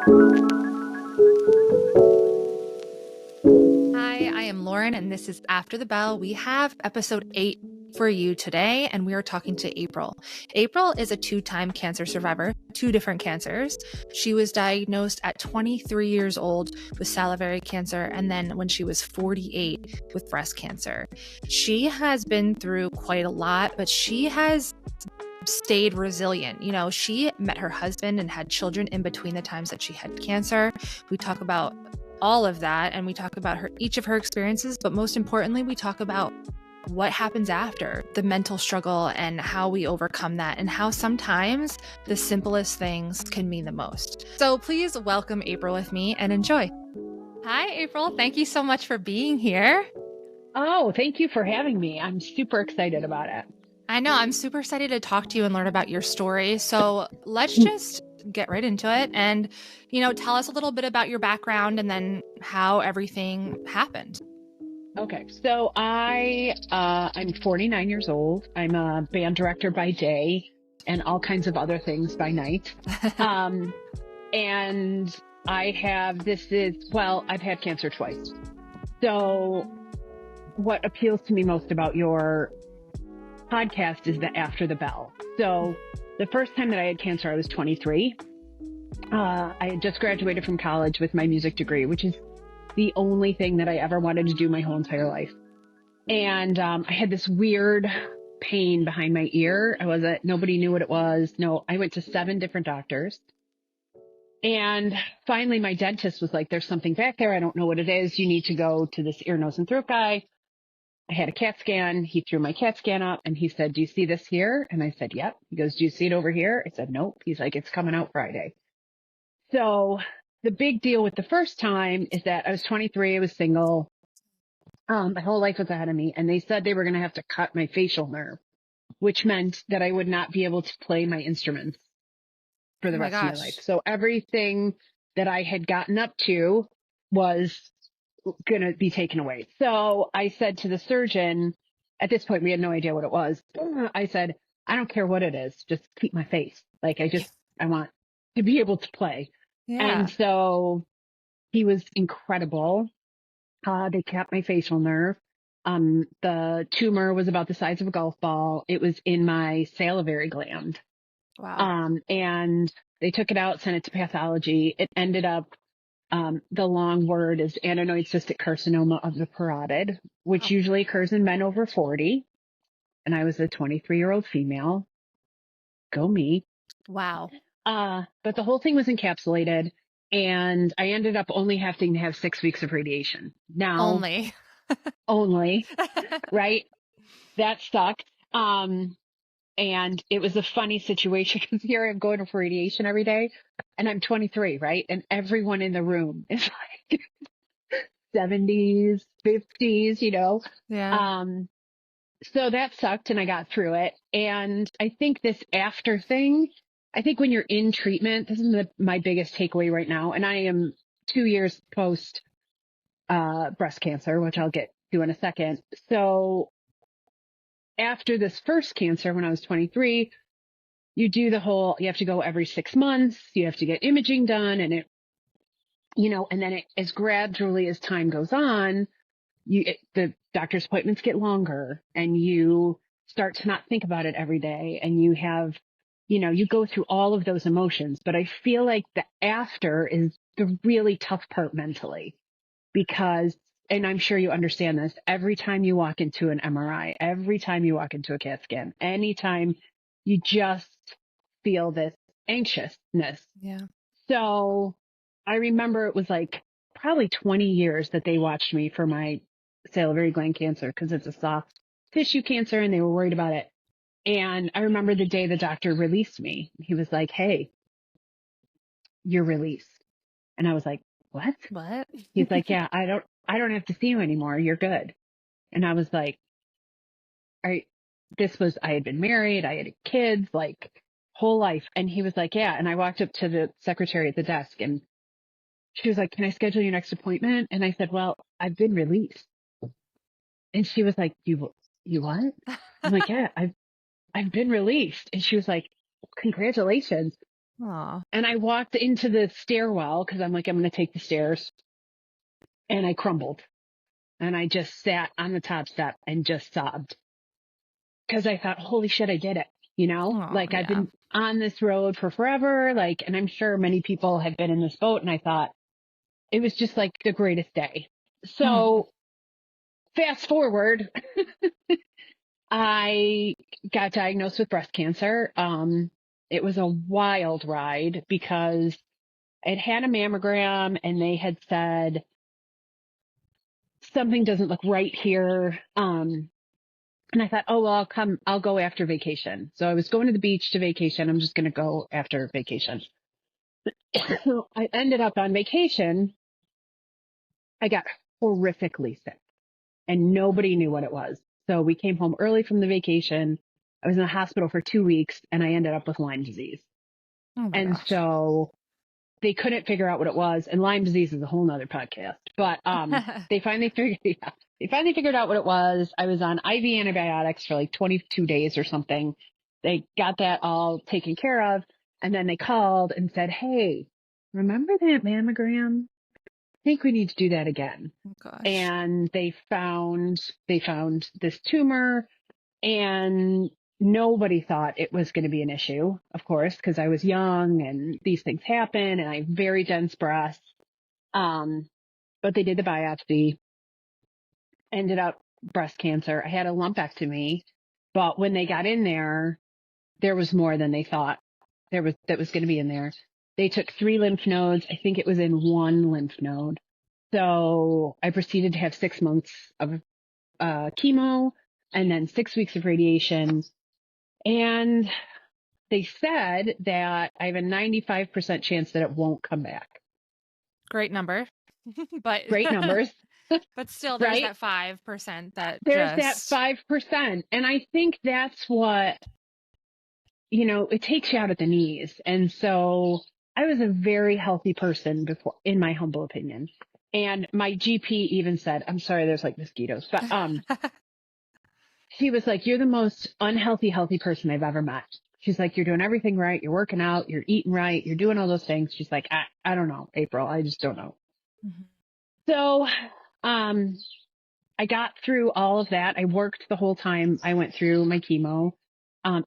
Hi, I am Lauren, and this is After the Bell. We have episode 8 for you today, and we are talking to April. April is a two-time cancer survivor, two different cancers. She was diagnosed at 23 years old with salivary cancer, and then when she was 48 with breast cancer. She has been through quite a lot, but she has stayed resilient. You know, she met her husband and had children in between the times that she had cancer. We talk about all of that, and we talk about each of her experiences, but most importantly, we talk about what happens after, the mental struggle, and how we overcome that, and how sometimes the simplest things can mean the most. So please welcome April with me and enjoy. Hi, April. Thank you so much for being here. Oh, thank you for having me. I'm super excited about it. I know, I'm super excited to talk to you and learn about your story. So let's just get right into it and, tell us a little bit about your background and then how everything happened. Okay, so I'm 49 years old. I'm a band director by day and all kinds of other things by night. And I've had cancer twice. So what appeals to me most about your podcast is the After the Bell. So the first time that I had cancer, I was 23. I had just graduated from college with my music degree, which is the only thing that I ever wanted to do my whole entire life. And I had this weird pain behind my ear. Nobody knew what it was. No, I went to 7 different doctors. And finally, my dentist was like, there's something back there. I don't know what it is. You need to go to this ear, nose, and throat guy. I had a CAT scan. He threw my CAT scan up and he said, do you see this here? And I said, yep. He goes, do you see it over here? I said, nope. He's like, it's coming out Friday. So the big deal with the first time is that I was 23. I was single. My whole life was ahead of me. And they said they were going to have to cut my facial nerve, which meant that I would not be able to play my instruments for the Oh my rest of my life. gosh. So everything that I had gotten up to was going to be taken away. So I said to the surgeon, at this point, we had no idea what it was. I said, I don't care what it is. Just keep my face. Like, I want to be able to play. Yeah. And so he was incredible. They kept my facial nerve. The tumor was about the size of a golf ball. It was in my salivary gland. Wow. And they took it out, sent it to pathology. It ended up, the long word is adenoid cystic carcinoma of the parotid, which Oh, usually occurs in men over 40. And I was a 23-year-old female. Go me. wow. But the whole thing was encapsulated and I ended up only having to have 6 weeks of radiation. Now, Only. only, right? That sucked. And it was a funny situation because here I'm going for radiation every day and I'm 23, right? And everyone in the room is like 70s, 50s, Yeah. Um, so that sucked and I got through it. And I think this after thing, I think when you're in treatment, this is my biggest takeaway right now. And I am 2 years post, breast cancer, which I'll get to in a second. So after this first cancer, when I was 23, you have to go every 6 months, you have to get imaging done and then as gradually as time goes on, the doctor's appointments get longer and you start to not think about it every day and you go through all of those emotions. But I feel like the after is the really tough part mentally because, and I'm sure you understand this, every time you walk into an MRI, every time you walk into a CAT scan, anytime you just feel this anxiousness. Yeah. So I remember it was like probably 20 years that they watched me for my salivary gland cancer because it's a soft tissue cancer and they were worried about it. And I remember the day the doctor released me. He was like, hey, you're released. And I was like, what? What? He's like, yeah, I don't have to see you anymore. You're good. And I was like, I, I had been married. I had kids, like whole life. And he was like, yeah. And I walked up to the secretary at the desk and she was like, can I schedule your next appointment? And I said, well, I've been released. And she was like, you what? I'm like, yeah, I've been released. And she was like, congratulations. Aw. And I walked into the stairwell because I'm like, I'm going to take the stairs. And I crumbled. And I just sat on the top step and just sobbed because I thought, holy shit, I did it. Oh, Like I've yeah. been on this road for forever. Like, and I'm sure many people have been in this boat. And I thought it was just like the greatest day. Mhm. So fast forward, I got diagnosed with breast cancer. It was a wild ride because I'd had a mammogram and they had said something doesn't look right here. And I thought, oh, well, I'll go after vacation. So I was going to the beach to vacation. I'm just going to go after vacation. I ended up on vacation. I got horrifically sick and nobody knew what it was. So we came home early from the vacation. I was in the hospital for 2 weeks and I ended up with Lyme disease. Oh my And gosh. so they couldn't figure out what it was. And Lyme disease is a whole nother podcast, but, they finally figured, yeah, they finally figured out what it was. I was on IV antibiotics for like 22 days or something. They got that all taken care of. And then they called and said, hey, remember that mammogram? I think we need to do that again. Oh gosh. And they found this tumor and nobody thought it was going to be an issue, of course, because I was young and these things happen and I have very dense breasts. Um, but they did the biopsy, ended up breast cancer. I had a lumpectomy, but when they got in there was more than they thought that was going to be in there. They took 3 lymph nodes. I think it was in 1 lymph node. So I proceeded to have 6 months of chemo and then 6 weeks of radiation. And they said that I have a 95% chance that it won't come back. Great number. But Great numbers, but still there's right? that 5% that There's that just 5%. And I think that's what, it takes you out at the knees. And so I was a very healthy person before, in my humble opinion. And my GP even said, I'm sorry, there's like mosquitoes, but, she was like, you're the most unhealthy, healthy person I've ever met. She's like, you're doing everything right. You're working out. You're eating right. You're doing all those things. She's like, I don't know, April. I just don't know. Mhm. So, um, I got through all of that. I worked the whole time I went through my chemo.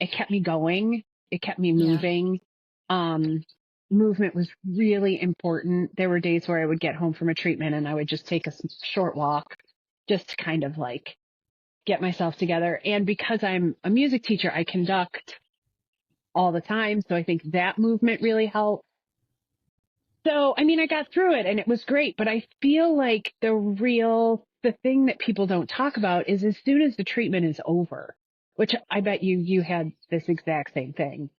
It kept me going. It kept me Yeah. moving. Um, movement was really important. There were days where I would get home from a treatment and I would just take a short walk just to kind of like get myself together. And because I'm a music teacher, I conduct all the time. So I think that movement really helped. So, I mean, I got through it and it was great, but I feel like the thing that people don't talk about is as soon as the treatment is over, which I bet you had this exact same thing.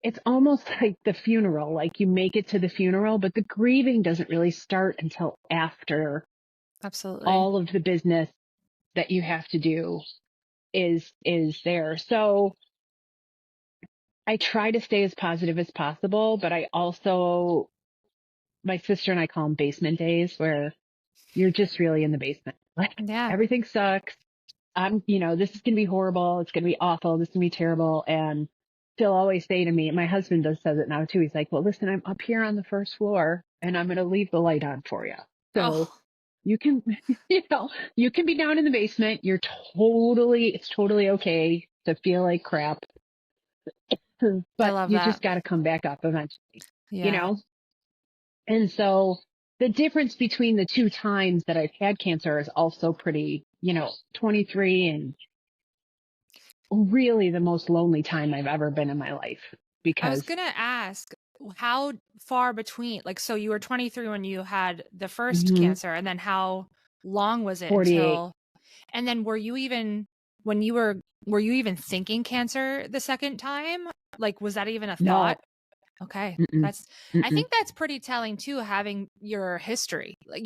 It's almost like the funeral, like you make it to the funeral, but the grieving doesn't really start until after Absolutely. all of the business that you have to do is there. So I try to stay as positive as possible, but I also, my sister and I call them basement days where you're just really in the basement. Like Yeah. everything sucks. This is going to be horrible. It's going to be awful. This is going to be terrible. And she'll always say to me, my husband says it now too. He's like, well, listen, I'm up here on the first floor and I'm going to leave the light on for you. So Oh, you can, you can be down in the basement. It's totally okay to feel like crap, I but love you that. just got to come back up eventually, you Yeah. know? And so the difference between the 2 times that I've had cancer is also pretty, 23 and really the most lonely time I've ever been in my life I was because gonna ask how far between, like, so you were 23 when you had the first mhm, cancer, and then how long was it 48. until, and then were you even, when you were you even thinking cancer the second time? Like, was that even a No, thought? Okay. mm-mm, I mm-mm. think that's pretty telling too, having your history, like,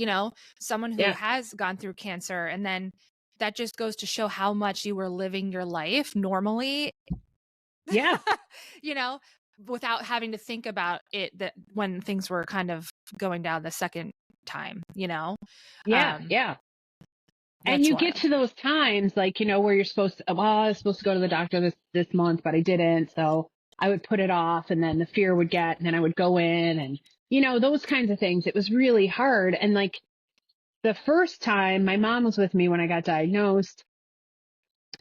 someone who Yeah, has gone through cancer, and then that just goes to show how much you were living your life normally, yeah, you know, without having to think about it, that when things were kind of going down the second time, yeah, um, yeah. And that's you get wild. to those times like, where you're supposed to, well, I was supposed to go to the doctor this month, but I didn't. So I would put it off and then the fear would get, and then I would go in and, you know, those kinds of things. It was really hard. And like the first time my mom was with me when I got diagnosed,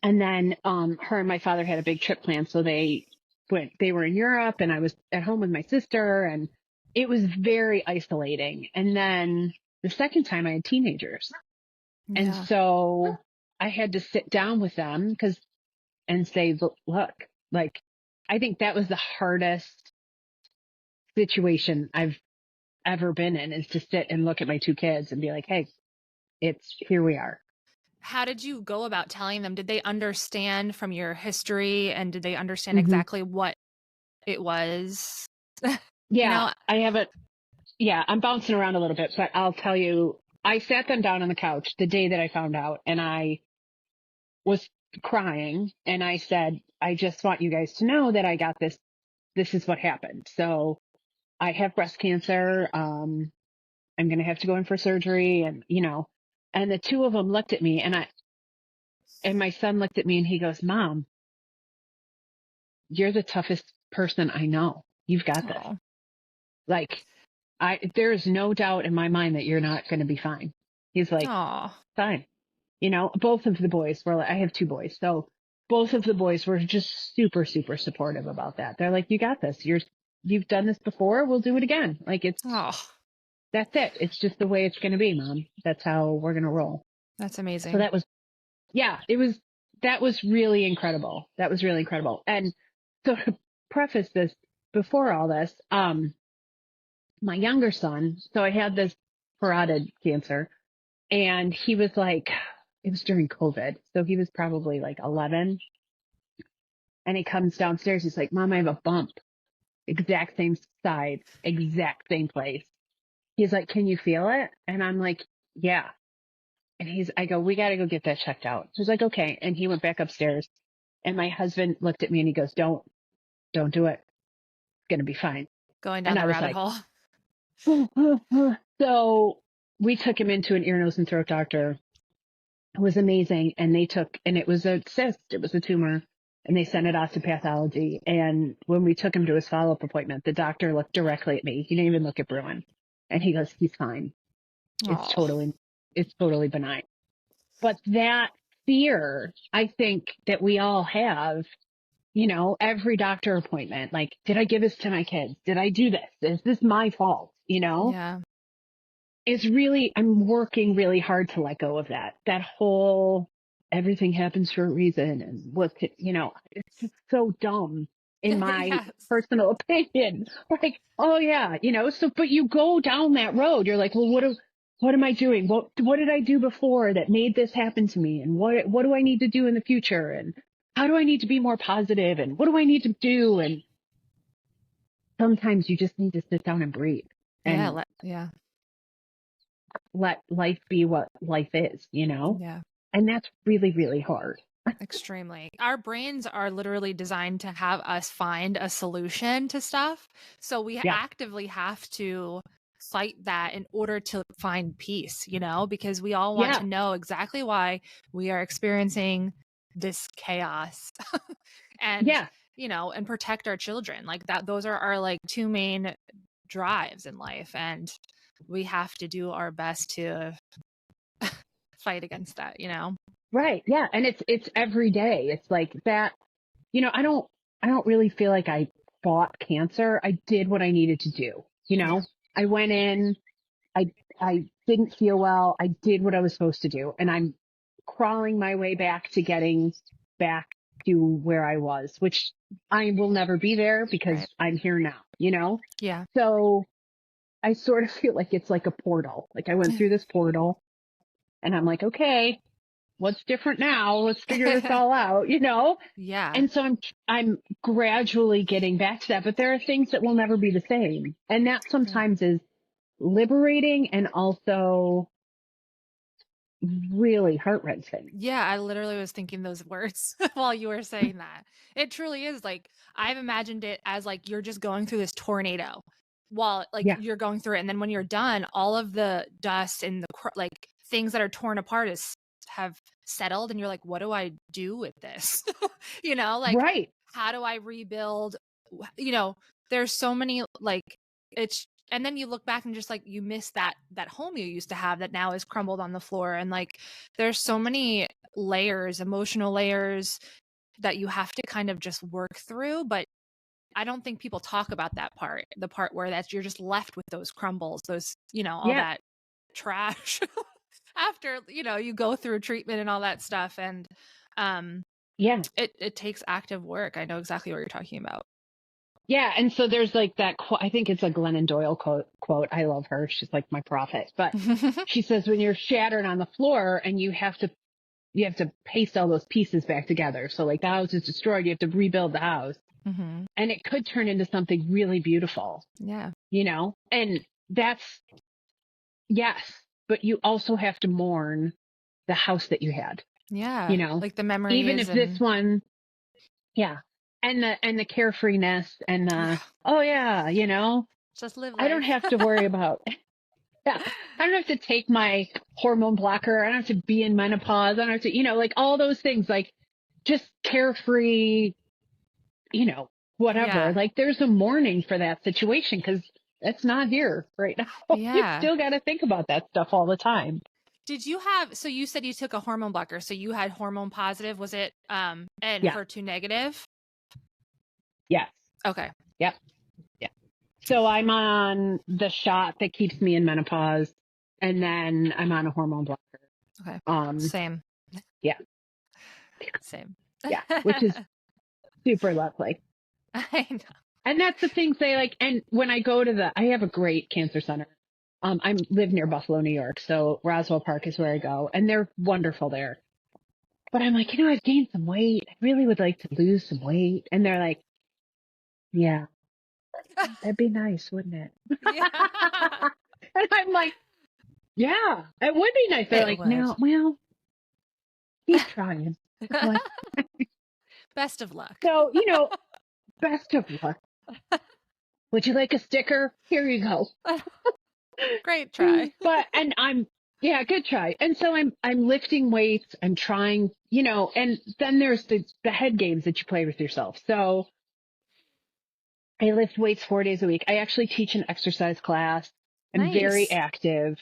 and then, her and my father had a big trip planned. So they were in Europe and I was at home with my sister, and it was very isolating. And then the second time I had teenagers. And Yeah. so I had to sit down with them and say, look, like, I think that was the hardest situation I've ever been in, is to sit and look at my two kids and be like, hey, it's here we are. How did you go about telling them? Did they understand from your history, and did they understand Hmm. exactly what it was? You Yeah, know, I haven't. Yeah, I'm bouncing around a little bit, but I'll tell you, I sat them down on the couch the day that I found out, and I was crying, and I said, I just want you guys to know that I got this. This is what happened. So I have breast cancer. I'm going to have to go in for surgery, and, you know, and the two of them looked at me, and my son looked at me and he goes, Mom, you're the toughest person I know. You've got this. oh, Like, there's no doubt in my mind that you're not going to be fine. He's like, oh, fine. You know, both of the boys were like, I have two boys. So both of the boys were just super, super supportive about that. They're like, you got this. You've done this before. We'll do it again. Like, oh, that's it. It's just the way it's going to be, Mom. That's how we're going to roll. that's So amazing. yeah, that was really incredible. That was really incredible. And so to preface this, before all this, my younger son, so I had this parotid cancer, and he was like, it was during COVID. So he was probably like 11, and he comes downstairs. He's like, Mom, I have a bump, exact same size, exact same place. He's like, can you feel it? And I'm like, yeah. And I go, we got to go get that checked out. He's like, okay. And he went back upstairs, and my husband looked at me and he goes, don't do it. It's going to be fine. Going down And the I was rabbit like, hole. so we took him into an ear, nose, and throat doctor. It was amazing. And and it was a cyst, it was a tumor, and they sent it off to pathology. And when we took him to his follow up appointment, the doctor looked directly at me. He didn't even look at Bruin. And he goes, he's fine. It's Oh, totally benign. But that fear, I think that we all have, you know, every doctor appointment, like, did I give this to my kids? Did I do this? Is this my fault? You know, yeah. I'm working really hard to let go of that whole everything happens for a reason. And you know, it's just so dumb in my Yes. personal opinion. Like, oh yeah, you know, so, but you go down that road, you're like, well, what am I doing? What did I do before that made this happen to me? And what do I need to do in the future? And how do I need to be more positive? And what do I need to do? And sometimes you just need to sit down and breathe Yeah. and Yeah. let life be what life is, you know? Yeah. And that's really, really hard. Extremely. Our brains are literally designed to have us find a solution to stuff. So we Yeah. actively have to fight that in order to find peace, you know, because we all want Yeah. to know exactly why we are experiencing this chaos and, Yeah. you know, and protect our children. Like that, those are our like two main drives in life. And we have to do our best to fight against that, you know? Right. Yeah. And it's every day. It's like that, you know, I don't really feel like I fought cancer. I did what I needed to do. You Yeah. know, I went in, I didn't feel well. I did what I was supposed to do. And I'm crawling my way back to getting back to where I was, which I will never be there because Right. I'm here now, you know? Yeah. So I sort of feel like it's like a portal. Like I went through this portal and I'm like, okay, what's different now? Let's figure this all out, you know? Yeah. And so I'm gradually getting back to that, but there are things that will never be the same. And that Right. sometimes is liberating and also really heart wrenching. Yeah, I literally was thinking those words while you were saying that. It truly is like I've imagined it as like you're just going through this tornado while like Yeah. you're going through it, and then when you're done, all of the dust and the like things that are torn apart is have settled, and you're like, what do I do with this? You know, like Right. how do I rebuild there's so many, like, it's, and then you look back and just like, you miss that home you used to have that now is crumbled on the floor. And like, there's so many layers, emotional layers that you have to kind of just work through. But I don't think people talk about that part, the part where you're just left with those crumbles, those, all Yeah. that trash after, you go through treatment and all that stuff. And Yeah. it takes active work. I know exactly what you're talking about. Yeah. And so there's like that quote, I think it's a Glennon Doyle quote. I love her. She's like my prophet, but she says, when you're shattered on the floor and you have to paste all those pieces back together. So like the house is destroyed, you have to rebuild the house, and it could turn into something really beautiful. Yeah. And that's, yes, but you also have to mourn the house that you had. Yeah. Like the memories. Even if this one, yeah. And the carefreeness and oh yeah, just live life. I don't have to worry about, yeah, I don't have to take my hormone blocker. I don't have to be in menopause. I don't have to, like all those things, like just carefree, whatever. Yeah. Like there's a mourning for that situation because it's not here right now. Yeah. You still got to think about that stuff all the time. Did you have, so you said you took a hormone blocker, so you had hormone positive, was it, and Yeah. HER2 negative? Yes. Okay. Yep. Yeah. So I'm on the shot that keeps me in menopause, and then I'm on a hormone blocker. Okay. Same. Yeah. Same. Yeah. Which is super lovely. I know. And that's the things they like. And when I go to I have a great cancer center. I live near Buffalo, New York. So Roswell Park is where I go, and they're wonderful there. But I'm like, I've gained some weight. I really would like to lose some weight. And they're like, yeah, that'd be nice, wouldn't it? Yeah. And I'm like, yeah, it would be nice. They're like, no, well, keep trying. Like, best of luck. So, best of luck. Would you like a sticker? Here you go. Great try. Yeah, good try. And so I'm lifting weights. I'm trying, and then there's the head games that you play with yourself. So I lift weights 4 days a week. I actually teach an exercise class. I'm very active.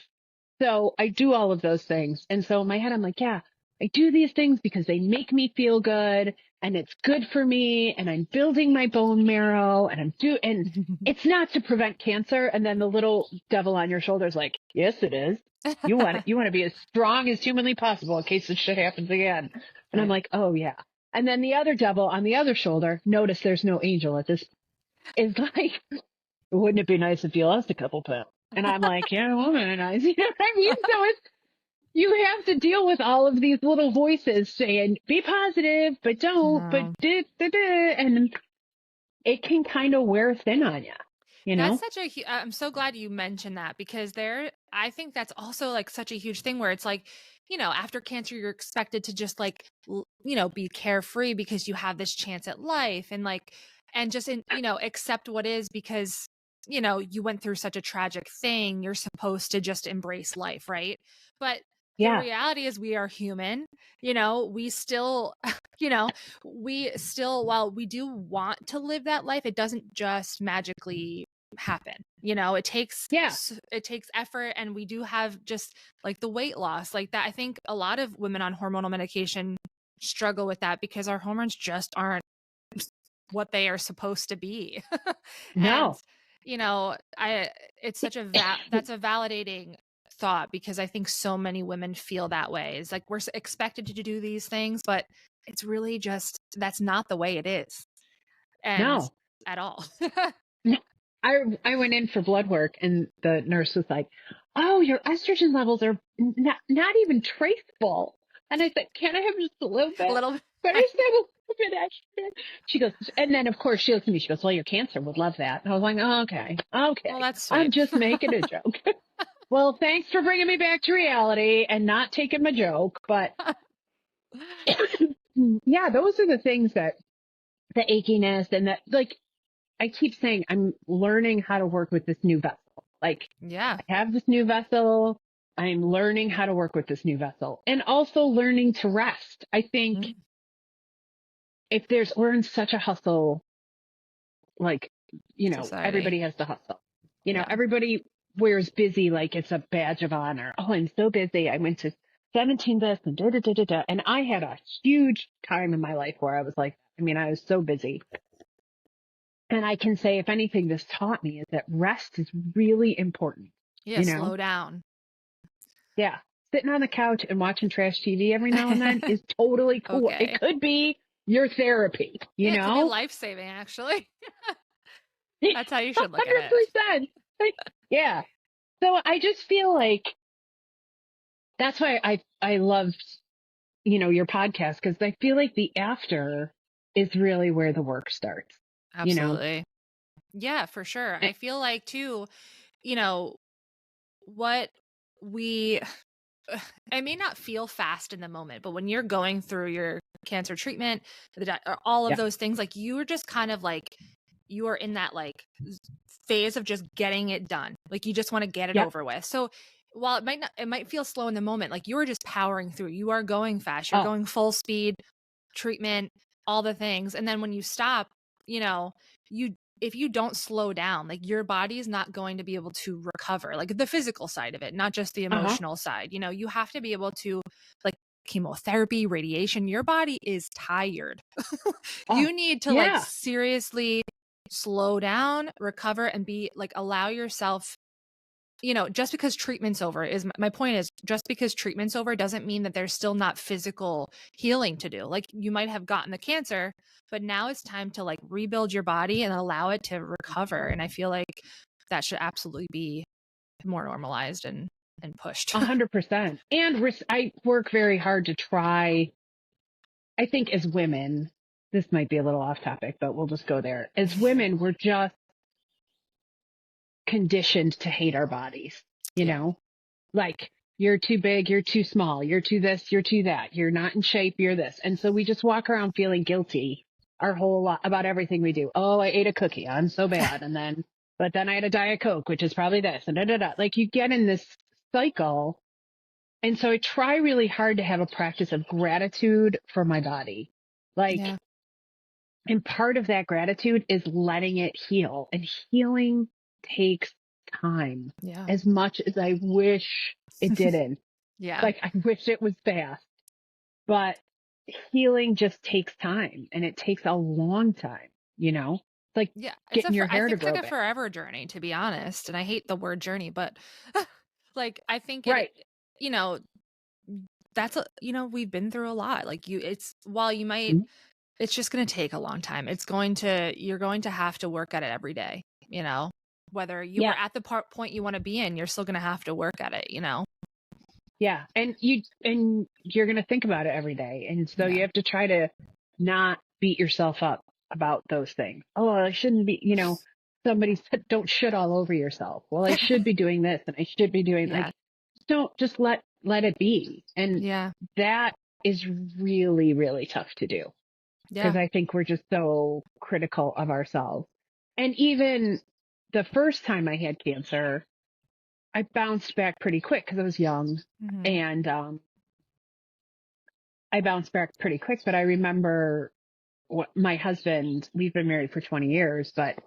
So I do all of those things. And so in my head, I'm like, yeah, I do these things because they make me feel good and it's good for me. And I'm building my bone marrow and and it's not to prevent cancer. And then the little devil on your shoulder is like, yes, it is. You want to be as strong as humanly possible in case this shit happens again. And I'm like, oh yeah. And then the other devil on the other shoulder, notice there's no angel at this, is like, wouldn't it be nice if you lost a couple pounds? And I'm like, yeah, well, nice. You know what I mean? So you have to deal with all of these little voices saying, be positive, but don't, but and it can kind of wear thin on you. That's I'm so glad you mentioned that, because I think that's also like such a huge thing where it's like, after cancer, you're expected to just like, be carefree because you have this chance at life and like, and just, accept what is, because, you went through such a tragic thing. You're supposed to just embrace life. Right. But the reality is we are human, we still, while we do want to live that life, it doesn't just magically happen. It takes effort, and we do have just like the weight loss like that. I think a lot of women on hormonal medication struggle with that because our hormones just aren't what they are supposed to be. No. And it's such that's a validating thought, because I think so many women feel that way. It's like we're expected to do these things, but it's really just, that's not the way it is. And at all. I went in for blood work and the nurse was like, oh, your estrogen levels are not even traceable. And I said, can I have just a little bit? But I said a little bit extra. She goes, and then of course she looks at me, she goes, well, your cancer would love that. And I was like, oh, okay. Well, that's sweet. I'm just making a joke. Well, thanks for bringing me back to reality and not taking my joke. But yeah, those are the things that the achiness and that, like, I keep saying I'm learning how to work with this new vessel. Like, I have this new vessel. I'm learning how to work with this new vessel, and also learning to rest. I think we're in such a hustle like, Society. everybody has to hustle. Yeah. Everybody wears busy like it's a badge of honor. Oh, I'm so busy. I went to 17 this and da da da da da. And I had a huge time in my life where I was like, I was so busy. And I can say, if anything, this taught me is that rest is really important. Yeah. Slow down. Yeah. Sitting on the couch and watching trash TV every now and then is totally cool. Okay. It could be your therapy, It could be life-saving, actually. That's how you should look at it. 100%. Yeah. So I just feel like that's why I loved, your podcast, because I feel like the after is really where the work starts. Absolutely. Yeah, for sure. I feel like too, what we I may not feel fast in the moment, but when you're going through your cancer treatment, or all of Yeah. those things, like you are just kind of like, you are in that like phase of just getting it done. Like you just want to get it over with. So while it might feel slow in the moment, like you are just powering through. You are going fast. You're going full speed, treatment, all the things. And then when you stop, if you don't slow down, like your body is not going to be able to recover, like the physical side of it, not just the emotional side. You have to be able to, like, chemotherapy, radiation, your body is tired. You need to like seriously slow down, recover, and be like, allow yourself, just because treatment's over my point is, just because treatment's over doesn't mean that there's still not physical healing to do. Like you might have gotten the cancer, but now it's time to like rebuild your body and allow it to recover. And I feel like that should absolutely be more normalized and pushed. 100%. And I work very hard to try. I think as women, this might be a little off topic, but we'll just go there. As women, we're just conditioned to hate our bodies, like you're too big, you're too small, you're too this, you're too that, you're not in shape, you're this. And so we just walk around feeling guilty our whole lot about everything we do. Oh, I ate a cookie, I'm so bad. And but then I had a Diet Coke, which is probably this, and like you get in this cycle. And so I try really hard to have a practice of gratitude for my body. And part of that gratitude is letting it heal, and healing takes time. As much as I wish it didn't. Like I wish it was fast, but healing just takes time, and it takes a long time, It's like getting your hair to grow back. It's like a forever journey, to be honest. And I hate the word journey, but like, I think, that's we've been through a lot. Like it's just going to take a long time. You're going to have to work at it every day, whether you are at the point you want to be in, you're still going to have to work at it, Yeah. And you're going to think about it every day. And so you have to try to not beat yourself up about those things. Oh, I shouldn't be, somebody said, don't shit all over yourself. Well, I should be doing this and I should be doing like, don't just let it be. And that is really, really tough to do. Because I think we're just so critical of ourselves. And even the first time I had cancer, I bounced back pretty quick because I was young. And I bounced back pretty quick. But I remember my husband, we've been married for 20 years, but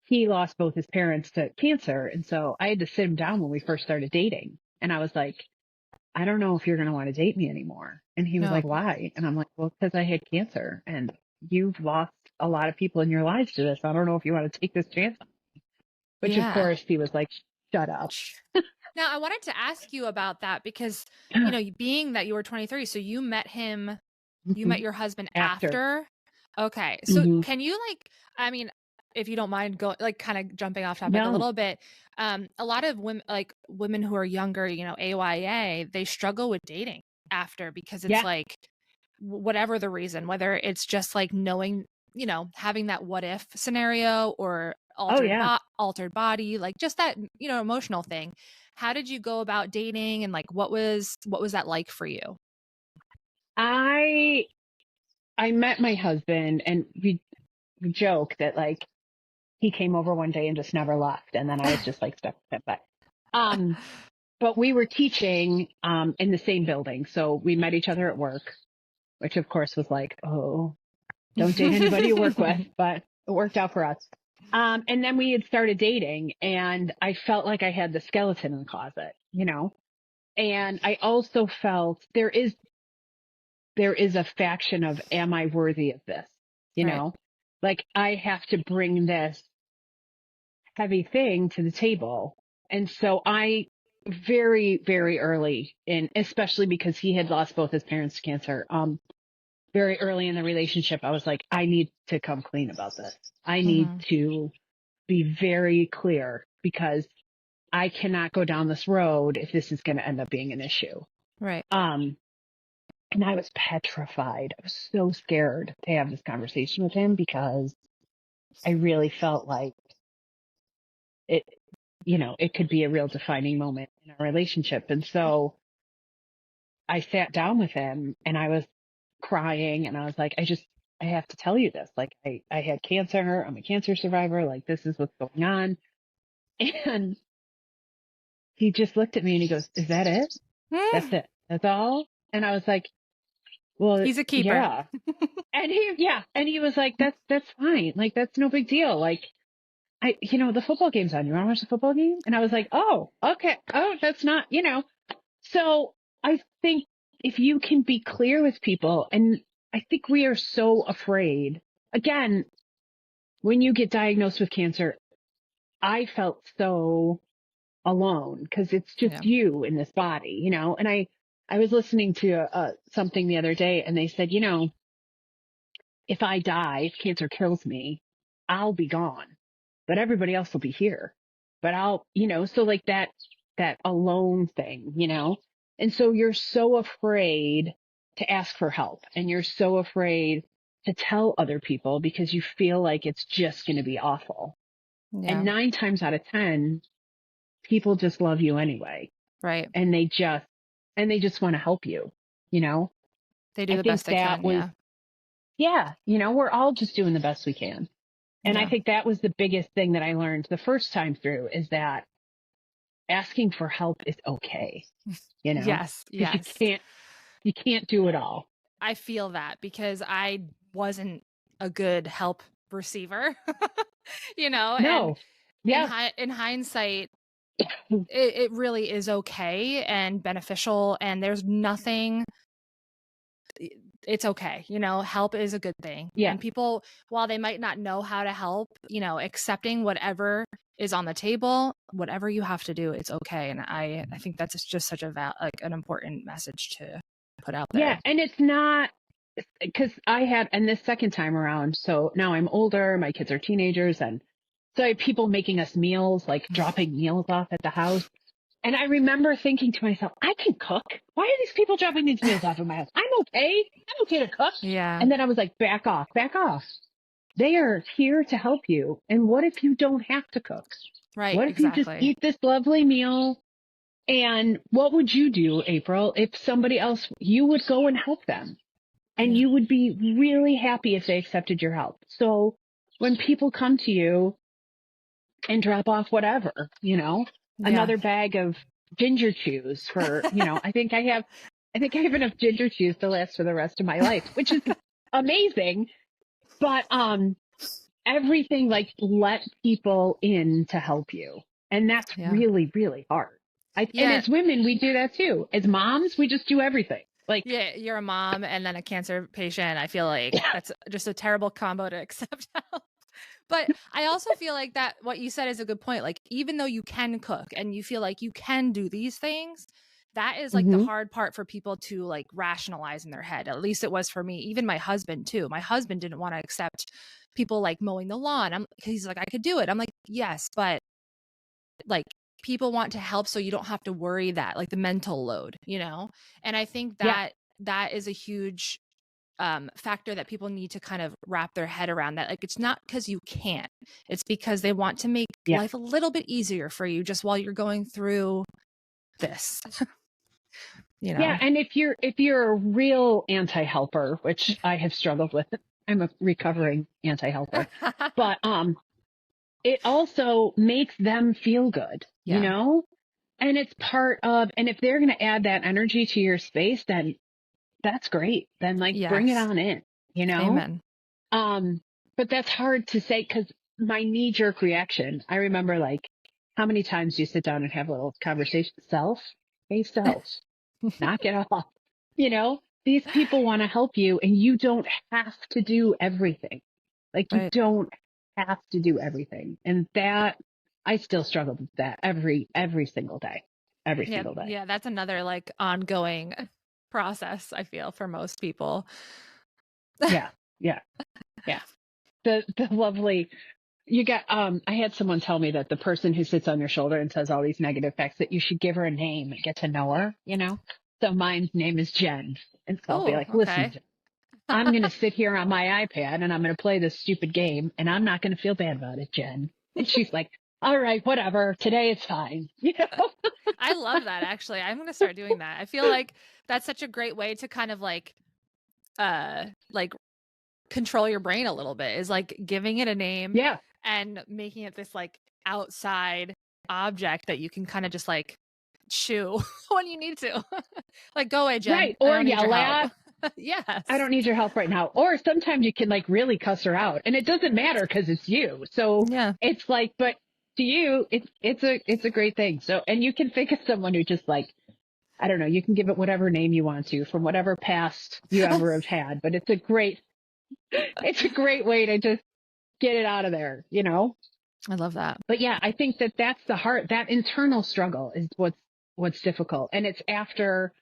he lost both his parents to cancer. And so I had to sit him down when we first started dating. And I was like, I don't know if you're going to want to date me anymore. And he was like, why? And I'm like, well, because I had cancer and you've lost a lot of people in your lives to this. I don't know if you want to take this chance on me. Which of course he was like, shut up. Now I wanted to ask you about that because, being that you were 23, so you met him, you met your husband after. Okay. So can you if you don't mind kind of jumping off topic a little bit, a lot of women who are younger, AYA, they struggle with dating after because it's like, whatever the reason, whether it's just like knowing, having that what if scenario or altered body, like just that, emotional thing. How did you go about dating and like, what was that like for you? I met my husband and we joke that like he came over one day and just never left. And then I was just like stuck with it. But we were teaching, in the same building. So we met each other at work, which of course was like, oh, don't date anybody you work with, but it worked out for us. And then we had started dating and I felt like I had the skeleton in the closet, and I also felt there is a faction of, am I worthy of this? You Right. know, like I have to bring this heavy thing to the table. And so I very, very early in, especially because he had lost both his parents to cancer, very early in the relationship, I was like, I need to come clean about this. I need Hmm. to be very clear because I cannot go down this road if this is going to end up being an issue. Right. Um, and I was petrified. I was so scared to have this conversation with him because I really felt like it, it could be a real defining moment in our relationship. And so I sat down with him and I was crying and I was like, I have to tell you this. Like I had cancer. I'm a cancer survivor. Like this is what's going on. And he just looked at me and he goes, is that it? That's Mm. it. That's all. And I was like, well, He's a keeper. yeah. And he was like, that's fine. Like, that's no big deal. Like, the football game's on. You want to watch the football game? And I was like, oh, okay. Oh, that's not. So I think if you can be clear with people, and I think we are so afraid. Again, when you get diagnosed with cancer, I felt so alone because it's Yeah. just you in this body. And I was listening to something the other day and they said, if I die, if cancer kills me, I'll be gone, but everybody else will be here. But so like that alone thing. And so you're so afraid to ask for help and you're so afraid to tell other people because you feel like it's just going to be awful. And Yeah. 9 times out of 10, people just love you anyway. Right. And they just want to help you, you know? They do I the think best they that can. was, Yeah. yeah, we're all just doing the best we can. And I Yeah. think that was the biggest thing that I learned the first time through is that asking for help is okay, Yes. because you Yes. can't, you can't do it all. I feel that because I wasn't a good help receiver, and No. Yeah. in hindsight, it really is okay and beneficial, and there's nothing. It's okay, help is a good thing, Yeah. and people, while they might not know how to help, accepting whatever is on the table, whatever you have to do, it's okay, and I think that's just such a like an important message to put out Yeah. there. And it's not because and this second time around, so now I'm older, my kids are teenagers, and so I have people making us meals, like dropping meals off at the house. And I remember thinking to myself, I can cook. Why are these people dropping these meals off in my house? I'm okay. I'm okay to cook. Yeah. And then I was like, back off, back off. They are here to help you. And what if you don't have to cook? Right, What if you just exactly. eat this lovely meal? And what would you do, April, if somebody else, you would go and help them and Yeah. you would be really happy if they accepted your help. So when people come to you and drop off whatever, Yeah. another bag of ginger chews for, I think I have enough ginger chews to last for the rest of my life, which is amazing. But, everything, like, let people in to help you. And that's Yeah. really, really hard. And Yeah. as women, we do that too. As moms, we just do everything. Like, Yeah, you're a mom and then a cancer patient. I feel like that's just a terrible combo to accept. But I also feel like that what you said is a good point. Like, even though you can cook and you feel like you can do these things, that is like the hmm hard part for people to like rationalize in their head. At least it was for me. Even my husband too. My husband didn't want to accept people like mowing the lawn. He's like, I could do it. I'm like, yes, but like people want to help so you don't have to worry that like the mental load. And I think yeah, that is a huge factor that people need to kind of wrap their head around, that like it's not because you can't, it's because they want to make yeah, life a little bit easier for you just while you're going through this. you yeah. know And if you're a real anti-helper, which I have struggled with, I'm a recovering anti-helper, but, it also makes them feel good, yeah. and it's part of, and if they're going to add that energy to your space, then that's great. Then like bring it Yes. on in, you know? Amen. Um, but that's hard to say because my knee jerk reaction. I remember like, how many times do you sit down and have a little conversation? Self, hey, self, knock it off. You know, these people want to help you and you don't have to do everything. Like you Right. don't have to do everything. And that I still struggle with that every single day. Every Yeah. single day. Yeah. That's another like ongoing process, I feel, for most people. Yeah. Yeah. Yeah. The lovely you got I had someone tell me that the person who sits on your shoulder and says all these negative facts that you should give her a name and get to know her, you know? So mine's name is Jen. And so I'll be Oh, like, listen, okay. Jen, I'm going to sit here on my iPad and I'm going to play this stupid game and I'm not going to feel bad about it, Jen. And she's like, all right, whatever. Today it's fine. You know? I love that actually. I'm gonna start doing that. I feel like that's such a great way to kind of like control your brain a little bit, is like giving it a name Yeah. and making it this like outside object that you can kind of just like shoo when you need to. Like, go away, Jen. Right. I Or don't need your yell help. at, Yes. I don't need your help right now. Or sometimes you can like really cuss her out and it doesn't matter because it's you. So Yeah. it's like, but to you, it's a great thing. So, and you can think of someone who just like, I don't know, you can give it whatever name you want to from whatever past you ever have had, but it's a great way to just get it out of there, you know? I love that. But yeah, I think that that's the heart, that internal struggle is what's difficult. And it's after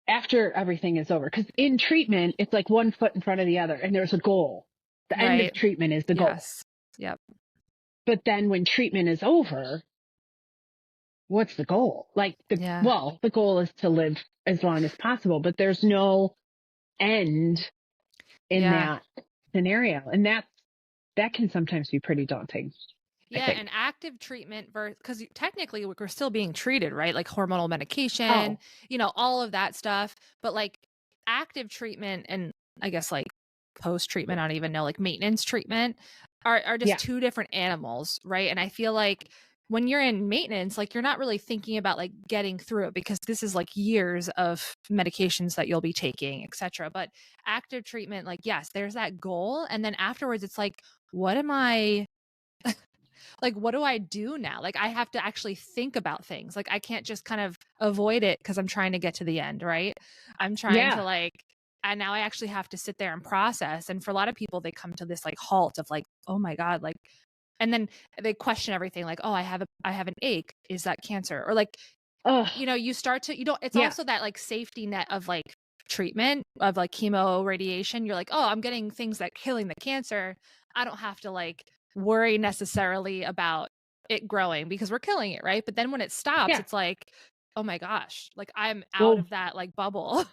everything is over. Because in treatment, it's like one foot in front of the other, and there's a goal. The end of Right. treatment is the goal. Yes. Yep. But then when treatment is over, what's the goal? Like Yeah. the goal is to live as long as possible, but there's no end in Yeah. that scenario, and that can sometimes be pretty daunting. I Yeah, think. and active treatment versus, because technically we're still being treated, right? Like hormonal medication, Oh, all of that stuff. But like active treatment and I guess like post treatment, I don't even know, like maintenance treatment are just yeah, two different animals, right? And I feel like when you're in maintenance, like you're not really thinking about like getting through it because this is like years of medications that you'll be taking, etc. But active treatment, like, yes, there's that goal. And then afterwards, it's like, what am I like, what do I do now? Like, I have to actually think about things. Like, I can't just kind of avoid it because I'm trying to get to the end, right? I'm trying to yeah, like, and now I actually have to sit there and process. And for a lot of people, they come to this like halt of like, oh my God, like, and then they question everything like, oh, I have an ache. Is that cancer? Or like, oh, you start to, it's yeah, also that like safety net of like treatment of like chemo radiation. You're like, oh, I'm getting things that killing the cancer. I don't have to like worry necessarily about it growing because we're killing it, right? But then when it stops, yeah. it's like, oh my gosh, like I'm out Well, of that like bubble.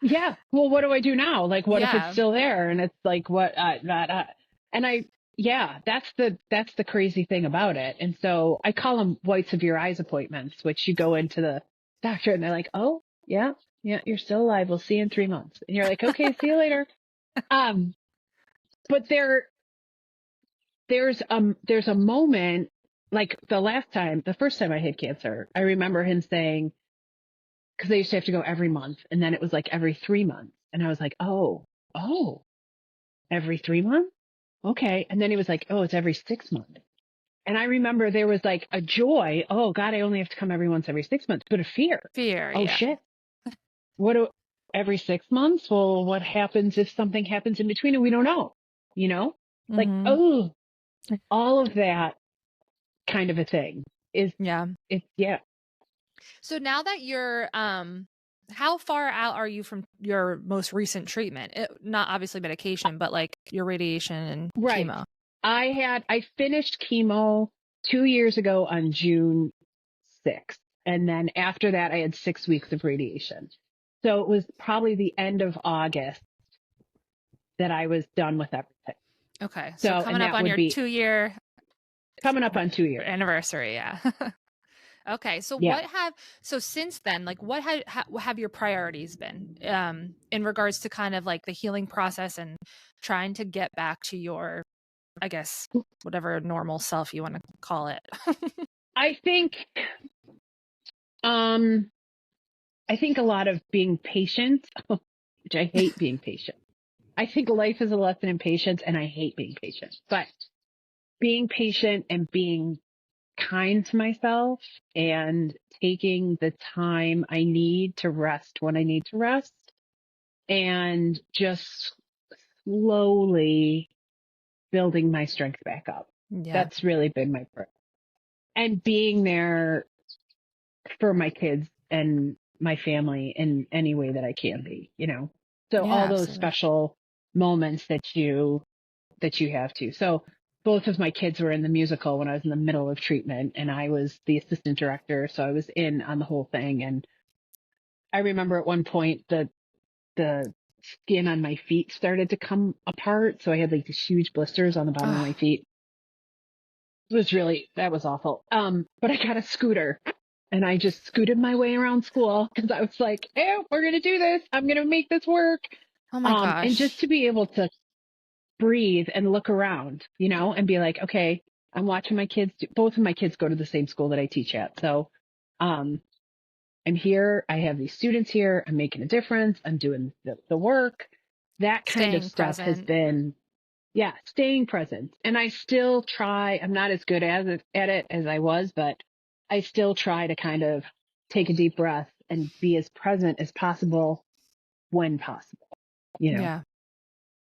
yeah. Well, what do I do now? Like, what if it's Yeah. still there? And it's like, and yeah, that's the crazy thing about it. And so I call them whites of your eyes appointments, which you go into the doctor and they're like, oh, yeah, yeah, you're still alive. We'll see you in 3 months. And you're like, okay, see you later. Um, but there's a moment like the first time I had cancer, I remember him saying, because I used to have to go every month, and then it was like every 3 months, and I was like, oh, every 3 months, okay, and then he was like, oh, it's every 6 months, and I remember there was like a joy, oh God, I only have to come every 6 months, but a fear, Fear. oh Yeah. shit, what do every 6 months? Well, what happens if something happens in between and we don't know, you know, like Hmm. oh, all of that kind of a thing is Yeah. yeah. So now that you're, how far out are you from your most recent treatment? Not obviously medication, but like your radiation and Right. chemo. I finished chemo 2 years ago on June 6th. And then after that, I had 6 weeks of radiation. So it was probably the end of August that I was done with everything. Okay. So So, coming and up that on would your be 2 year coming up on 2 years. anniversary. Yeah. Okay. So Yeah. so since then, like what have your priorities been, in regards to kind of like the healing process and trying to get back to your, I guess, whatever normal self you want to call it? I think, um, I think a lot of being patient, which I hate being patient. I think life is a lesson in patience and I hate being patient, but being patient and being kind to myself and taking the time I need to rest when I need to rest and just slowly building my strength back up. Yeah. That's really been my prayer. And being there for my kids and my family in any way that I can be, you know. So Yeah, all those absolutely. special moments that you have to. So both of my kids were in the musical when I was in the middle of treatment and I was the assistant director, so I was in on the whole thing. And I remember at one point the skin on my feet started to come apart, so I had like these huge blisters on the bottom of my Oh, feet. It was really, that was awful. But I got a scooter and I just scooted my way around school because I was like, "Oh, we're going to do this. I'm going to make this work." oh my And just gosh. to be able to breathe and look around, you know, and be like, okay, I'm watching my kids. Both of my kids go to the same school that I teach at. So, um, I'm here. I have these students here. I'm making a difference. I'm doing the work. That kind of Staying stuff has present. been, yeah, staying present. And I still try, I'm not as good at it as I was, but I still try to kind of take a deep breath and be as present as possible when possible, you know? Yeah.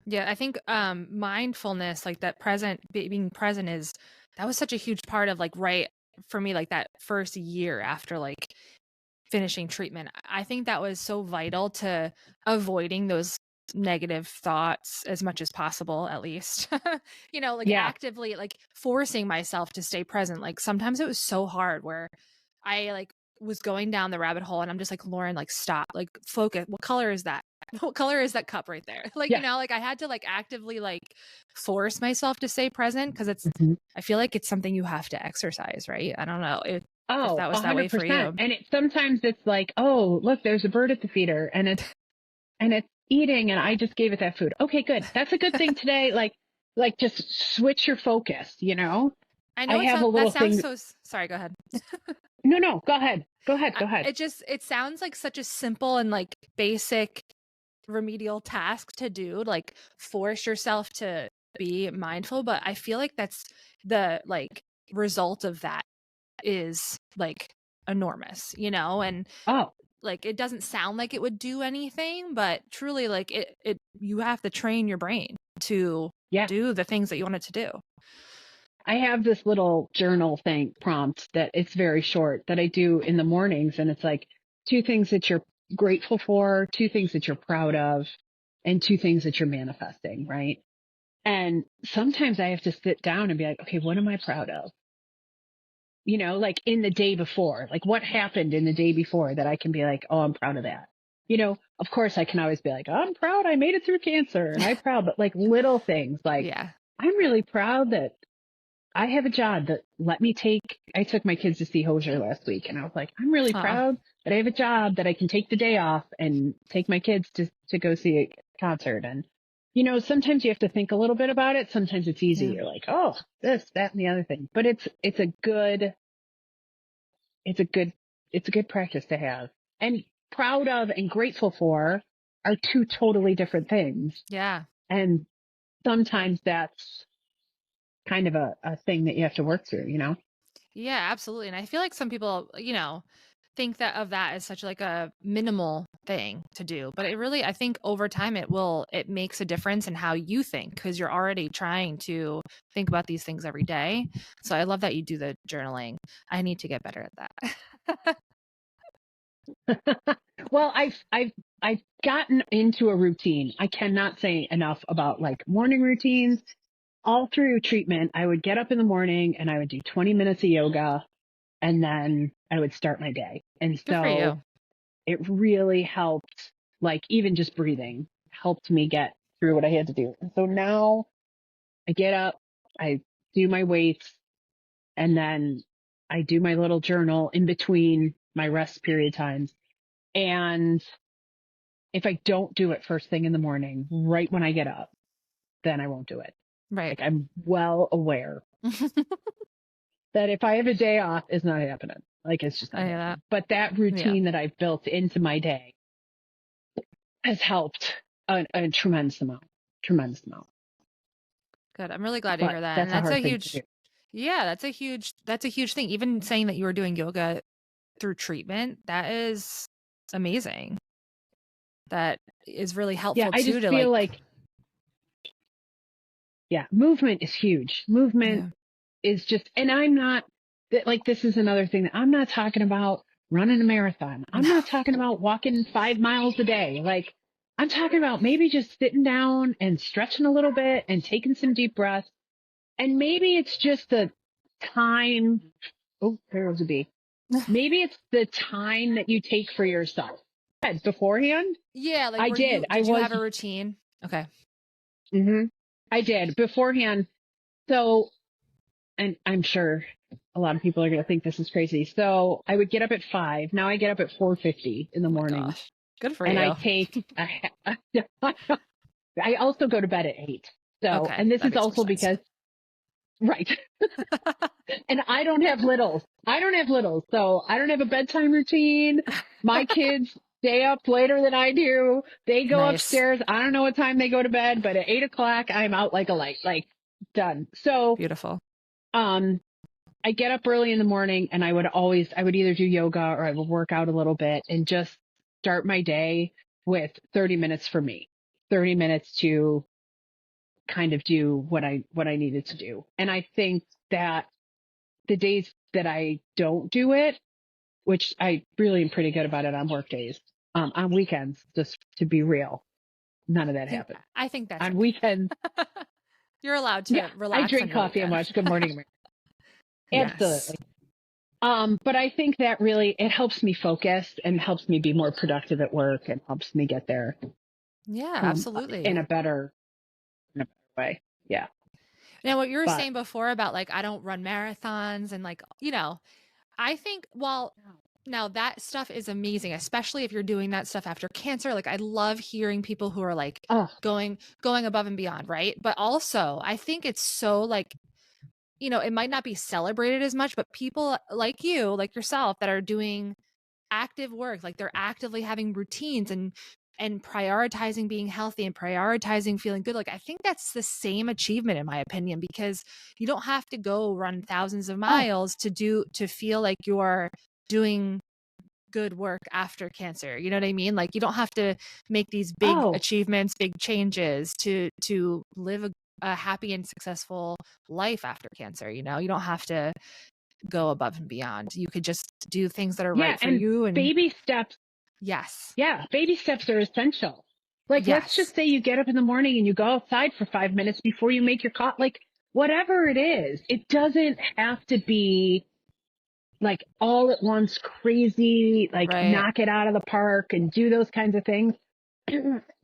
Yeah, I think mindfulness, like that being present is that was such a huge part of like right for me like that first year after like finishing treatment. I think that was so vital to avoiding those negative thoughts as much as possible, at least. Like Yeah. actively like forcing myself to stay present. Like sometimes it was so hard where I like was going down the rabbit hole and I'm just like, Lauren, like stop, like focus. What color is that? What color is that cup right there? Like, Yeah. like I had to like actively like force myself to stay present because Mhm. I feel like it's something you have to exercise, right? I don't know if Oh, that was that way for 100%. you. And sometimes it's like, oh, look, there's a bird at the feeder and it's eating and I just gave it that food. Okay, good. That's a good thing today. Like just switch your focus, you know? I I know have a that little sounds thing. so sorry, go ahead. No, no, go ahead. Go ahead. Go ahead. It sounds like such a simple and like basic remedial task to do, like force yourself to be mindful, but I feel like that's the like result of that is like enormous, and Oh, like it doesn't sound like it would do anything, but truly like it you have to train your brain to yeah. do the things that you want it to do. I have this little journal thing prompt that it's very short that I do in the mornings. And it's like two things that you're grateful for, two things that you're proud of, and two things that you're manifesting, right? And sometimes I have to sit down and be like, okay, what am I proud of? You know, like in the day before, like what happened in the day before that I can be like, oh, I'm proud of that. You know, of course I can always be like, I'm proud I made it through cancer and I'm proud, but like little things like Yeah. I'm really proud that I have a job that I took my kids to see Hosier last week and I was like, I'm really Oh, proud that I have a job that I can take the day off and take my kids to go see a concert. And, you know, sometimes you have to think a little bit about it. Sometimes it's easy. yeah. You're like, oh, this, that, and the other thing. But it's a good, it's a good practice to have. And proud of and grateful for are two totally different things. Yeah. And sometimes that's kind of a thing that you have to work through, you know? Yeah, absolutely. And I feel like some people, think that of that as such like a minimal thing to do. But it really, I think over time it makes a difference in how you think because you're already trying to think about these things every day. So I love that you do the journaling. I need to get better at that. Well, I've gotten into a routine. I cannot say enough about like morning routines. All through treatment, I would get up in the morning and I would do 20 minutes of yoga and then I would start my day. And Good for so you. it really helped, like even just breathing helped me get through what I had to do. And so now I get up, I do my weights, and then I do my little journal in between my rest period times. And if I don't do it first thing in the morning, right when I get up, then I won't do it. Right. Like I'm well aware that if I have a day off, it's not happening. Like it's just I not hear that. happening. But that Yeah. routine that I've built into my day has helped a tremendous amount. Tremendous amount. Good. I'm really glad to but hear that. And that's a that's a hard thing to do. huge, yeah, that's a huge thing. Even saying that you were doing yoga through treatment, that is amazing. That is really Yeah, helpful I too just to feel like, like, yeah, movement is huge. Movement yeah. is just, and I'm not, like, this is another thing that I'm not talking about running a marathon. I'm No. not talking about walking 5 miles a day. Like, I'm talking about maybe just sitting down and stretching a little bit and taking some deep breaths. And maybe it's just the time. Oh, there was a bee. Maybe it's the time that you take for yourself. Beforehand, Yeah, like I were you did. I did you was, have a routine? Okay. hmm I did beforehand. So, and I'm sure a lot of people are going to think this is crazy. So I would get up at 5. Now I get up at 4:50 in the Oh my morning, gosh. Good for and I you. take. I also go to bed at 8. So, Okay, and this that is makes more also sense. because, right. And I don't have littles. I don't have littles. So I don't have a bedtime routine. My kids stay up later than I do. They go Nice. upstairs. I don't know what time they go to bed, but at 8 o'clock, I'm out like a light, like done. So, Beautiful. um, I get up early in the morning and I would either do yoga or I would work out a little bit and just start my day with 30 minutes for me, 30 minutes to kind of do what I needed to do. And I think that the days that I don't do it, which I really am pretty good about it on work days, on weekends, just to be real, none of that think happens. I think that's On okay. weekends, You're allowed yeah, to I relax on drink your coffee and weekend. watch Good Morning America. Yes. Absolutely. But I think that really, it helps me focus and helps me be more productive at work and helps me get there, Yeah, um, absolutely. in a better, in a better way. Yeah. Now, what you were But saying before about like I don't run marathons and like, I think well, now that stuff is amazing, especially if you're doing that stuff after cancer. Like I love hearing people who are like oh, going above and beyond, right? But also, I think it's so like it might not be celebrated as much, but people like you, like yourself, that are doing active work, like they're actively having routines and prioritizing being healthy and prioritizing feeling good. Like I think that's the same achievement in my opinion, because you don't have to go run thousands of oh, miles to feel like you're doing good work after cancer. You know what I mean? Like you don't have to make these big oh, achievements, big changes to live a happy and successful life after cancer. You don't have to go above and beyond. You could just do things that are yeah. right for And you. And baby steps. yes, Yeah, baby steps are essential. Like, let's yes, just say you get up in the morning and you go outside for 5 minutes before you make your coffee. Like, whatever it is, it doesn't have to be like all at once crazy, like right. knock it out of the park and do those kinds of things.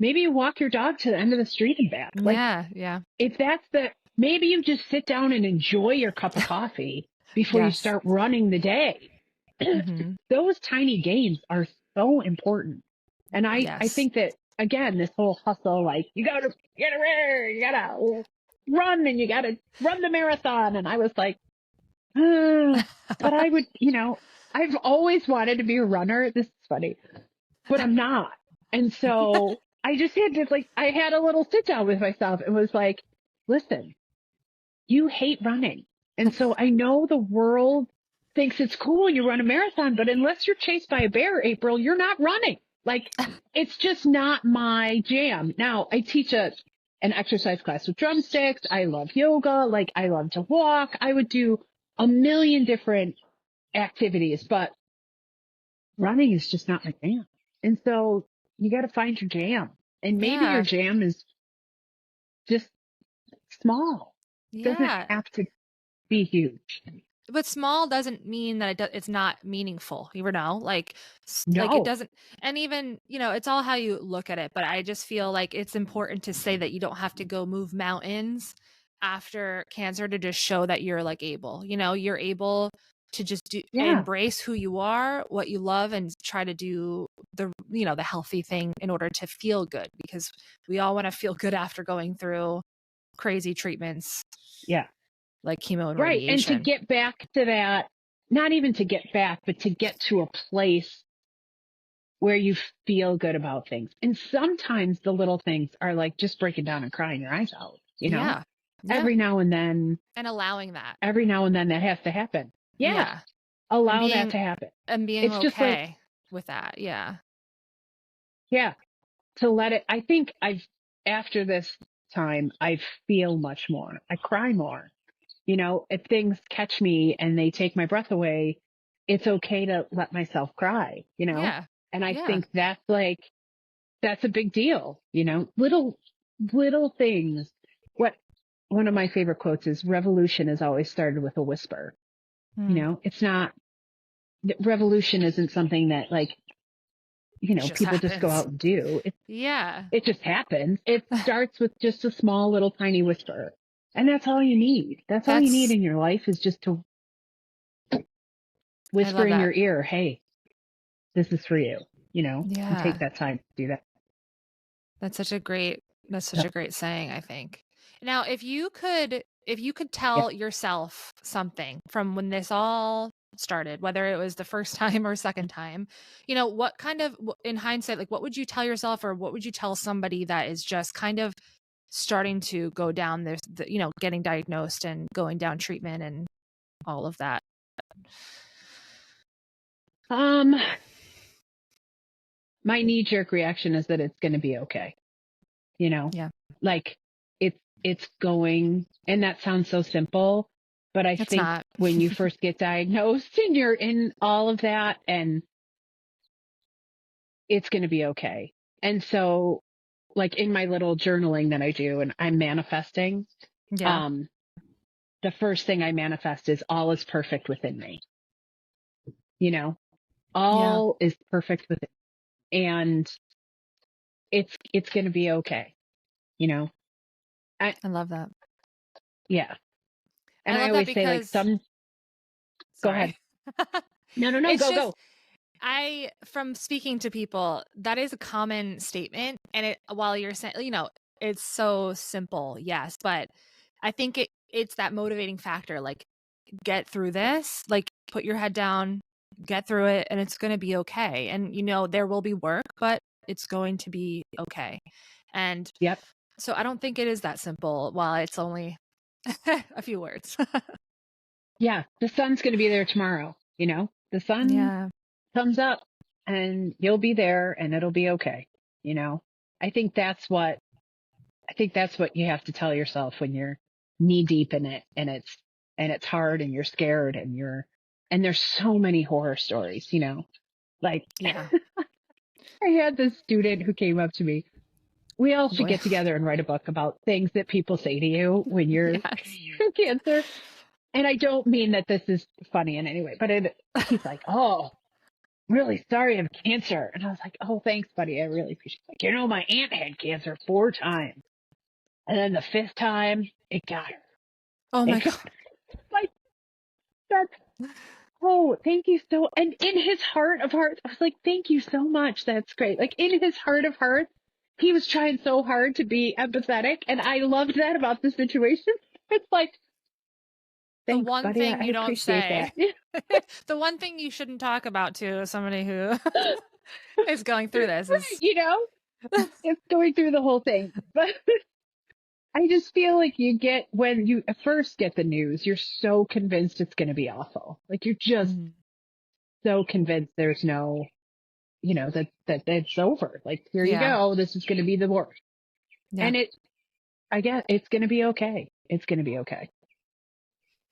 Maybe you walk your dog to the end of the street and back. Like, Yeah, yeah, if that's maybe you just sit down and enjoy your cup of coffee before you yes, start running the day. hmm, Those tiny gains are so important. And I yes. think that again, this whole hustle, like you gotta run and you gotta run the marathon. And I was like, but I would, I've always wanted to be a runner. This is funny, but I'm not. And so I just had to I had a little sit down with myself and was like, listen, you hate running. And so I know the world thinks it's cool you run a marathon, but unless you're chased by a bear, April, you're not running. Like, it's just not my jam. Now, I teach an exercise class with drumsticks. I love yoga. Like, I love to walk. I would do a million different activities, but running is just not my jam. And so you got to find your jam. And maybe your Yeah, jam is just small. It doesn't yeah. have to be huge. But small doesn't mean that it's not meaningful. You know, like it No. doesn't. And even it's all how you look at it. But I just feel like it's important to say that you don't have to go move mountains after cancer to just show that you're like able. You're able to just Yeah. embrace who you are, what you love, and try to do the healthy thing in order to feel good, because we all want to feel good after going through crazy treatments Yeah. like chemo and Right. And to radiation. get back to that, not even to get back, but to get to a place where you feel good about things. And sometimes the little things are like just breaking down and crying your eyes out, you know? Yeah. Yeah. every now and then, And allowing that. that has to happen. Yeah. Yeah. And Allow that being to happen. and being It's just like, okay with that. Yeah. yeah, to let it, I think after this time, I feel much more. I cry more. If things catch me and they take my breath away, it's okay to let myself cry. Yeah. And I Yeah. think that's a big deal, little things. What One of my favorite quotes is revolution is always started with a whisper. Hmm. It's not, revolution isn't something that It just people just go happens. out and do. Yeah. It just happens. It starts with just a small little tiny whisper. And that's all you need. That's all you need That's in your life is just to I whisper love in that. your ear, hey, this is for you, and take Yeah. that time to do that. That's such a great So, saying, I think. Now, if you could yeah. tell yourself something from when this all started, whether it was the first time or second time, what kind of in hindsight, like what would you tell yourself or what would you tell somebody that is just kind of starting to go down this, getting diagnosed and going down treatment and all of that? Um, my knee jerk reaction is that it's going to be okay. You know, Yeah. like it's going, and that sounds so simple, but I It's think not. when you first get diagnosed and you're in all of that, and it's going to be okay. And so, like in my little journaling that I do, and I'm manifesting, Yeah. um, the first thing I manifest is all is perfect within me. You know, Yeah. all is perfect within, and it's going to be okay. You know, I I love that. yeah. I And I love that always say like because go ahead. sorry. No, no, no, It's go, just go. from speaking to people, that is a common statement. And while you're saying, it's so simple, yes, but I think it's that motivating factor, like get through this, like put your head down, get through it, and it's going to be okay. And there will be work, but it's going to be okay. And Yep. so I don't think it is that simple while it's only a few words. Yeah. The sun's going to be there tomorrow. The sun Yeah. comes up and you'll be there and it'll be okay. You know, I think that's what, I think that's what you have to tell yourself when you're knee deep in it, and it's hard and you're scared and there's so many horror stories. Like Yeah. I had this student who came up to me. We all Oh should boy. get together and write a book about things that people say to you when you're Yes. in cancer. And I don't mean that this is funny in any way, but he's like, oh, really sorry I have cancer. And I was like, oh, thanks, buddy. I really appreciate it. Like, my aunt had cancer 4 times. And then the fifth time, it got her. Oh my It got God. her. Like, that's, oh, thank you so, and in his heart of hearts, I was like, thank you so much. That's great. Like, in his heart of hearts, he was trying so hard to be empathetic. And I loved that about the situation. It's like, The thanks, one buddy. thing I you don't appreciate say. that. The one thing you shouldn't talk about to somebody who is going through this Right. is It's going through the whole thing. But I just feel like when you first get the news, you're so convinced it's going to be awful. Like you're just Mhm. so convinced there's no, that it's over. Like, here you Yeah. go. This is going to be the worst. Yeah. And I guess it's going to be okay. It's going to be okay.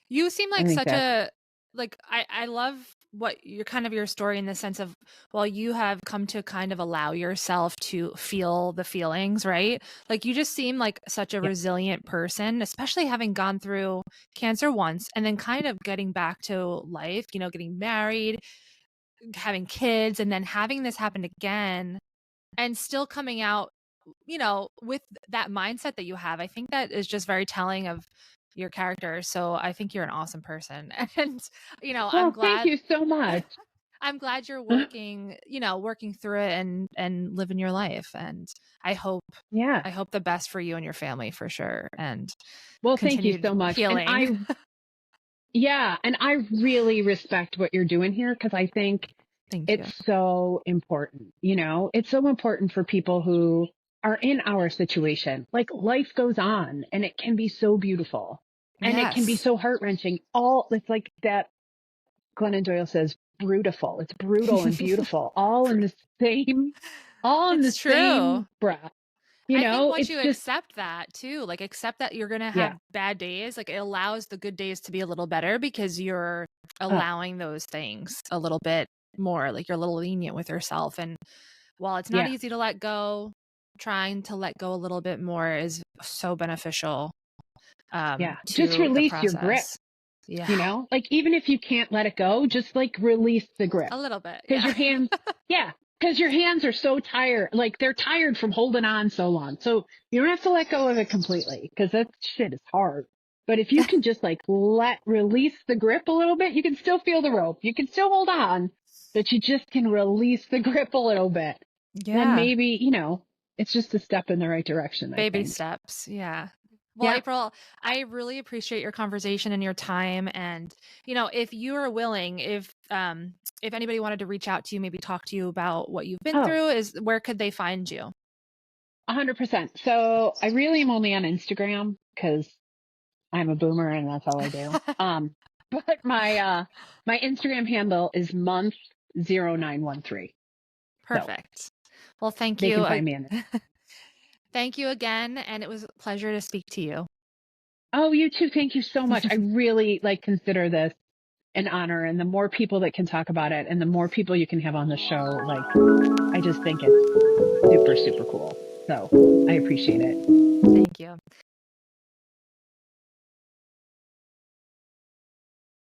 You seem I like think such that's, a like I love what your kind of your story in the sense of while you have come to kind of allow yourself to feel the feelings, right? Like you just seem like such a yeah. resilient person, especially having gone through cancer once and then kind of getting back to life, getting married, having kids, and then having this happen again and still coming out, with that mindset that you have. I think that is just very telling of your character. So I think you're an awesome person. And, I'm Well, thank glad you so much. I'm glad you're working through it and living your life. And I hope Yeah. I hope the best for you and your family for sure. And Well, thank you continued so much. healing. Yeah, and I really respect what you're doing here because I think Thank you. it's so important. It's so important for people who are in our situation. Like life goes on and it can be so beautiful and it can be Yes. so heart wrenching. All it's like that Glennon Doyle says, brutal. It's brutal and beautiful all in the same, all in the It's true. same breath. I think once It's you just, accept that too, like accept that you're going to have yeah. bad days, like it allows the good days to be a little better because you're Uh, allowing those things a little bit more, like you're a little lenient with yourself. And while it's not yeah. easy to let go, trying to let go a little bit more is so beneficial Yeah. Just to the release your grip, process. Yeah, like even if you can't let it go, just like release the grip a little bit. because Yeah. your hands, yeah, because your hands are so tired. Like they're tired from holding on so long. So you don't have to let go of it completely because that shit is hard. But if you can just like release the grip a little bit, you can still feel the rope. You can still hold on, but you just can release the grip a little bit. Then Yeah. maybe, it's just a step in the right direction, I Baby think. steps. Yeah. Well, Yeah. April, I really appreciate your conversation and your time. And, if you are willing, if anybody wanted to reach out to you, maybe talk to you about what you've been Oh, through, is where could they find you? 100%. So I really am only on Instagram because I'm a boomer and that's all I do. But my Instagram handle is month0913. So Perfect. Well, thank they you. can find me in there. Thank you again. And it was a pleasure to speak to you. Oh, you too. Thank you so much. I really consider this an honor, and the more people that can talk about it and the more people you can have on the show, I just think it's super, super cool. So I appreciate it. Thank you.